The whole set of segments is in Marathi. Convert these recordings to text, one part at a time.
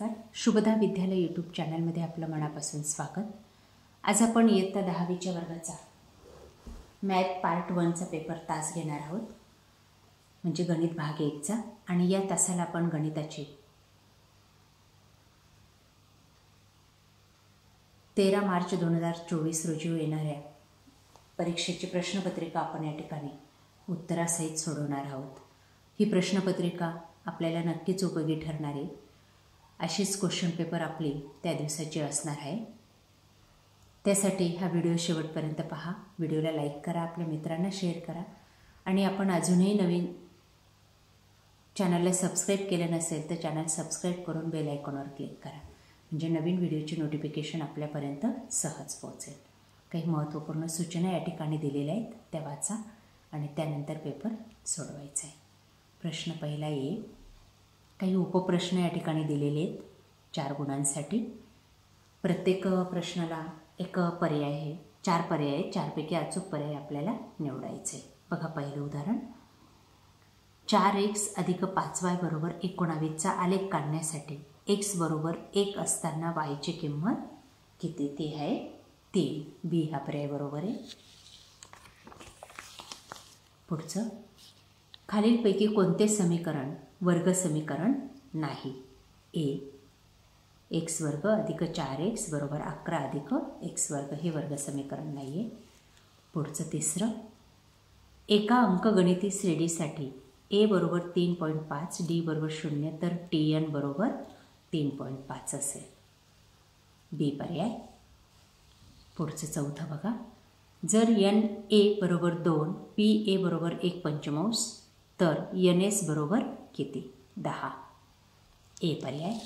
नमस्कार. शुभदा विद्यालय यूट्यूब चॅनलमध्ये आपलं मनापासून स्वागत. आज आपण इयत्ता 10वीच्या वर्गाचा मॅथ पार्ट 1चा पेपर तास घेणार आहोत, म्हणजे गणित भाग 1चा. आणि या तासाला आपण गणिताची 13 मार्च 2024 रोजी येणाऱ्या परीक्षेची प्रश्नपत्रिका आपण या ठिकाणी उत्तरासहित सोडवणार आहोत. ही प्रश्नपत्रिका आपल्याला नक्कीच उपयोगी ठरणारी अशीच क्वेश्चन पेपर आपली त्या दिवसाची असणार आहे. त्यासाठी हा व्हिडिओ शेवटपर्यंत पहा. व्हिडिओला लाईक करा, आपल्या मित्रांना शेअर करा आणि आपण अजूनही नवीन चॅनलला सबस्क्राईब केलं नसेल तर चॅनल सबस्क्राईब करून बेल आयकॉनवर क्लिक करा, म्हणजे नवीन व्हिडिओची नोटिफिकेशन आपल्यापर्यंत सहज पोहोचेल. काही महत्त्वपूर्ण सूचना या ठिकाणी दिलेल्या आहेत, त्या वाचा आणि त्यानंतर पेपर सोडवायचा आहे. प्रश्न पहिला आहे. काही उपप्रश्न या ठिकाणी दिलेले आहेत 4 गुणांसाठी. प्रत्येक प्रश्नाला एक पर्याय आहे, 4 पर्याय आहेत. 4पैकी अचूक पर्याय आपल्याला निवडायचे. बघा पहिलं उदाहरण. 4x अधिक 5y बरोबर 19चा आलेख काढण्यासाठी x बरोबर 1 असताना y ची किंमत किती? ती आहे 3. बी हा पर्याय बरोबर आहे. पुढचं. खालीलपैकी कोणते समीकरण वर्ग समीकरण नाही? ए. एक्स वर्ग अधिक 4x बरोबर 11 अधिक x वर्ग हे वर्ग समीकरण नाही आहे. पुढचं तिसरं. एका अंकगणिती श्रेणीसाठी ए बरोबर 3.5, डी बरोबर 0 तर TN बरोबर 3.5 असेल. बी पर्याय. पुढचं चौथं बघा. जर NA बरोबर 2, PA बरोबर 1/5 तर NS बरोबर किती? 10. ए पर्याय.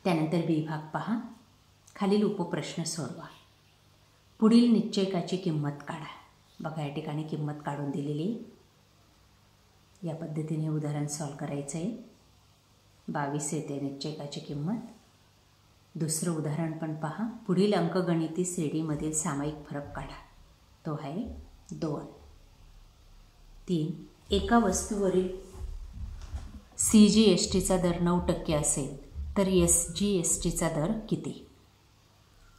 त्यानंतर बी भाग पहा. खालील उपप्रश्न सोडवा. पुढील निश्चयकाची किंमत काढा. बघा या ठिकाणी किंमत काढून दिलेली. या पद्धतीने उदाहरण सॉल्व करायचं आहे. 22 येते निश्चयकाची किंमत. दुसरं उदाहरण पण पहा. पुढील अंकगणिती श्रेणीमधील सामायिक फरक काढा. तो आहे 2. 3. एका वस्तूवरील CGSTचा दर 9% असेल तर SGSTचा दर किती?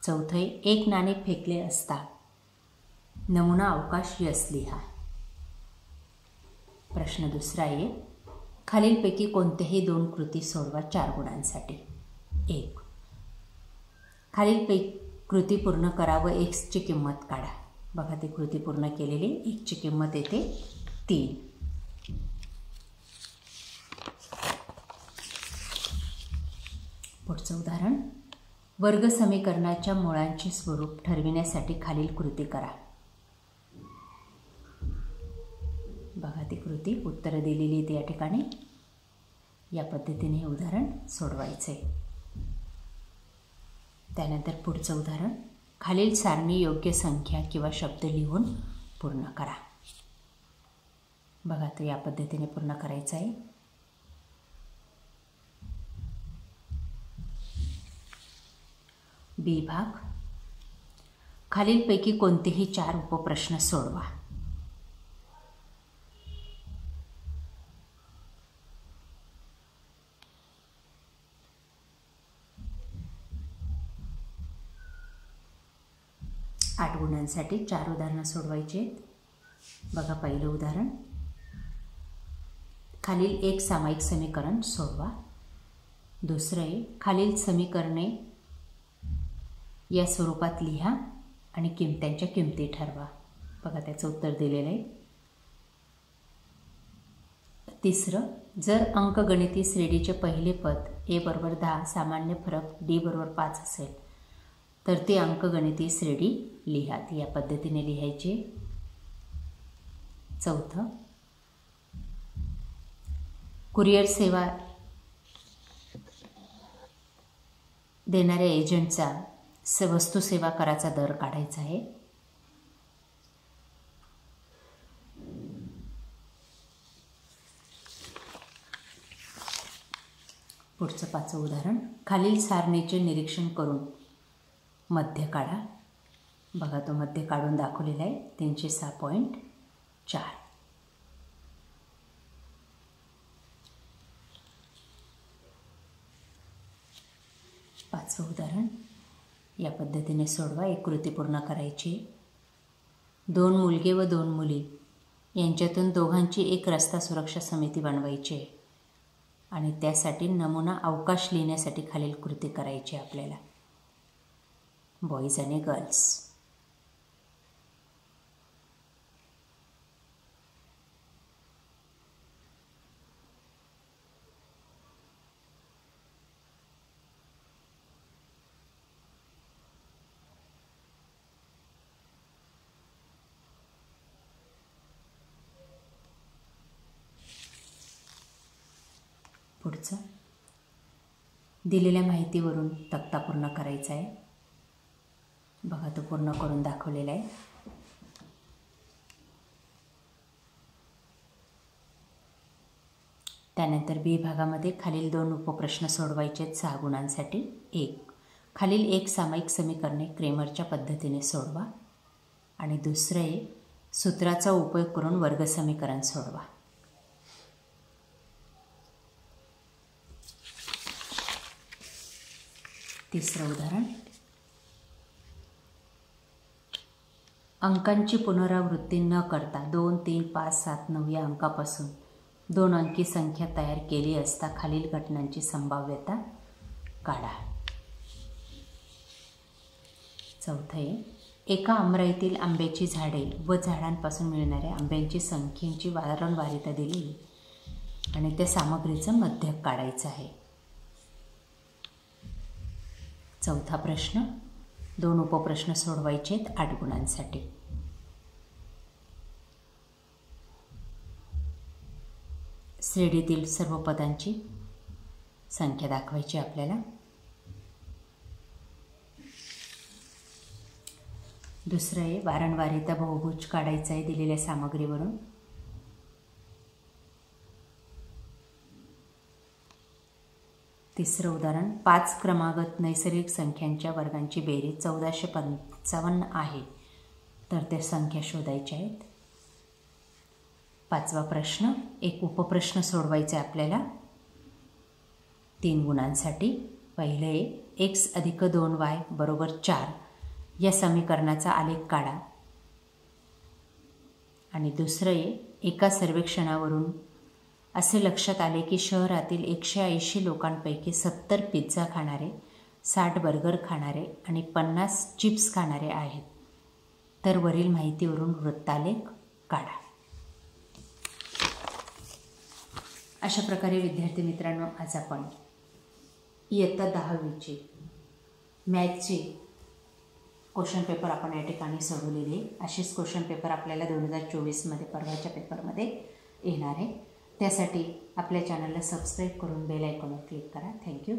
चौथे. एक नाणे फेकले असता नमुना अवकाश यस लिहा. प्रश्न दुसरा आहे. खालीलपैकी कोणत्याही 2 कृती सोडवा 4 गुणांसाठी. 1. खालीलपैकी कृती पूर्ण करा व एक्सची किंमत काढा. बघा ती कृती पूर्ण केलेली. एक्सची किंमत येते 3. पुढचं उदाहरण. वर्ग समीकरणाच्या मुळांचे स्वरूप ठरविण्यासाठी खालील कृती करा. बघा ती कृती उत्तरं दिलेली आहेत या ठिकाणी. या पद्धतीने हे उदाहरण सोडवायचं आहे. त्यानंतर पुढचं उदाहरण. खालील सारणी योग्य संख्या किंवा शब्द लिहून पूर्ण करा. बघा तो या पद्धतीने पूर्ण करायचं आहे. बी भाग. खालीलपैकी कोणतेही 4 उपप्रश्न सोडवा. आठ गुणांसाठी 4 उदाहरणं सोडवायची आहेत. बघा पहिलं उदाहरण. खालील एक सामायिक समीकरण सोडवा. दुसरं आहे. खालील समीकरणे या स्वरूपात लिहा आणि त्यांच्या किमती ठरवा. बघा त्याचं उत्तर दिलेलं आहे. तिसरं. जर अंकगणिती श्रेणीचे पहिले पद A बरोबर 10, सामान्य फरक D बरोबर 5 असेल तर ती अंकगणिती श्रेणी लिहा. ती या पद्धतीने लिहायची. चौथं. कुरिअर सेवा देणाऱ्या एजंटचा वस्तू सेवा कराचा दर काढायचा आहे. पुढचं 5वं उदाहरण. खालील सारणीचे निरीक्षण करून मध्य काढा. बघा तो मध्य काढून दाखवलेला आहे 306.4. 5वं उदाहरण या पद्धतीने सोडवा. एक कृती पूर्ण करायची. 2 मुलगे व 2 मुली यांच्यातून दोघांची एक रस्ता सुरक्षा समिती बनवायची आहे आणि त्यासाठी नमुना अवकाश लिहिण्यासाठी खालील कृती करायची आपल्याला. बॉईज आणि गर्ल्स. पुढचं दिलेल्या माहितीवरून तक्ता पूर्ण करायचा आहे. बघा तो पूर्ण करून दाखवलेला आहे. त्यानंतर बी भागामध्ये खालील 2 उपप्रश्न सोडवायचे आहेत 6 गुणांसाठी. 1. खालील एक सामायिक समीकरणे क्रेमरच्या पद्धतीने सोडवा आणि दुसरं आहे सूत्राचा उपयोग करून वर्ग समीकरण सोडवा. तिसरं उदाहरण अंकांची पुनरावृत्ती न करता 2, 3, 5, 7, 9 या अंकापासून 2 अंकी संख्या तयार केली असता खालील घटनांची संभाव्यता काढा. चौथं आहे एका आमराईतील आंब्याची झाडे व झाडांपासून मिळणाऱ्या आंब्यांची संख्येची वारंवारिता दिली आणि त्या सामग्रीचं मध्यक काढायचं आहे. चौथा प्रश्न 2 उपप्रश्न सोडवायचे आहेत 8 गुणांसाठी. श्रेणीतील सर्व पदांची संख्या दाखवायची आपल्याला. दुसरं आहे वारंवारिता बहुभुज काढायचा आहे दिलेल्या सामग्रीवरून. तिसरं उदाहरण 5 क्रमागत नैसर्गिक संख्यांच्या वर्गांची बेरीज 1455 आहे तर त्या संख्या शोधायच्या आहेत. 5वा प्रश्न एक उपप्रश्न सोडवायचा आहे आपल्याला 3 गुणांसाठी. पहिलं आहे x अधिक 2y बरोबर 4 या समीकरणाचा आलेख काढा आणि दुसरं आहे एका सर्वेक्षणावरून असे लक्षात आले की शहरातील 180 लोकांपैकी 70 पिझ्झा खाणारे, 60 बर्गर खाणारे आणि 50 चिप्स खाणारे आहेत. तर वरील माहितीवरून वृत्तालेख काढा. अशा प्रकारे विद्यार्थी मित्रांनो आज आपण इयत्ता 10वीचे मॅथ्सचे क्वेश्चन पेपर आपण या ठिकाणी सोडवलेले. असेच क्वेश्चन पेपर आपल्याला 2024मध्ये परवाच्या पेपरमध्ये येणार आहे. त्यासाठी आपल्या चॅनलला सबस्क्राईब करून बेल आयकॉनवर क्लिक करा. थँक्यू.